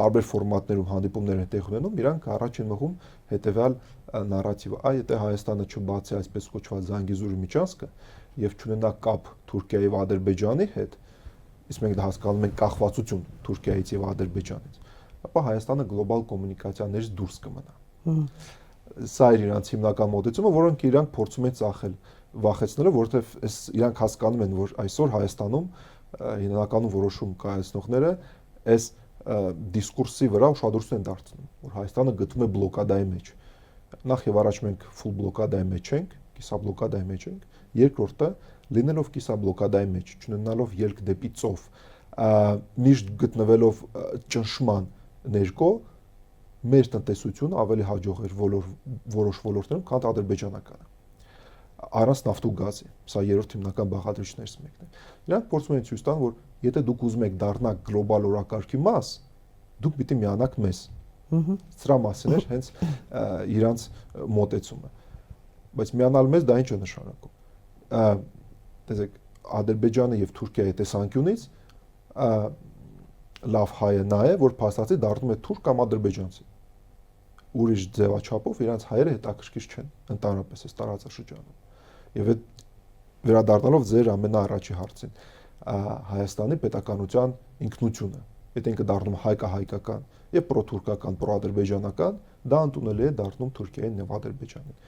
տարբեր ֆորմատներում հանդիպումներ են տեղ ունենում, իրանք առաջ են մղում հետևյալ նարատիվը. եթե Հայաստանը չբացի այսպես կոչված Զանգեզուրի միջանցքը եւ չունենա կապ Թուրքիայի եւ Ադրբեջանի հետ, իսկ մենք դա հասկանում ենք կախվածություն Թուրքիայից եւ Ադրբեջանից, ապա Հայաստանը գլոբալ կոմունիկացիաներից դուրս կմնա։ Սա է իրանց հիմնական մոտեցումը, որոնք իրանք փորձում են ծախել, վախեցնելով, որովհետեւ իրանք հասկանում են, որ այսօր Հայաստանում հիմնականում որոշում կայացնողները այս դիսկուրսի վրա ուշադրություն են դարձնում, որ Հայաստանը գտնվում է բլոկադայի մեջ։ Նախ եւ առաջ մենք ֆուլ բլոկադայի մեջ ենք, կիսաբլոկադայի մեջ ենք, երկրորդը լինելով կիսաբլոկադայի մեջ, չունենալով ելք դեպի ծով, միշտ գտնվելով ճնշման ներքո, մեր տնտեսությունը ավելի հաջող էր որոշ ոլորտներում, քան ադրբեջանականը։ Առանց նավթ ու գազի, սա երրորդ հիմնական բաղադրիչներից մեկն է։ Նրանք փորձում են ցույց տալ, որ եթե դուք ուզում եք դառնալ գլոբալ օրակարգի մաս, դուք պիտի միանաք մեզ։ Սրա մասին էր հենց իրանց մոտեցումը։ Բայց միանալ մեզ դա ինչ է նշանակում։ Տեսեք, Ադրբեջանը եւ Թուրքիայի տեսանկյունից լավ հայը նա է, որ փաստացի դառնում է թուրք կամ ադրբեջանցի։ Ուրիշ ձևաչափով իրանց հայերը հետաքրքիր չեն ընդհանրապես այս տարածաշրջանում։ Եվ այդ վերադառնալով ձեր ամենաառաջի հարցին, Հայաստանի պետականության ինքնությունը, եթե ինքը դառնում հայկական եւ պրոթուրքական, պրոադրբեջանական, դա ընդունելի է դառնում Թուրքիային եւ Ադրբեջանին։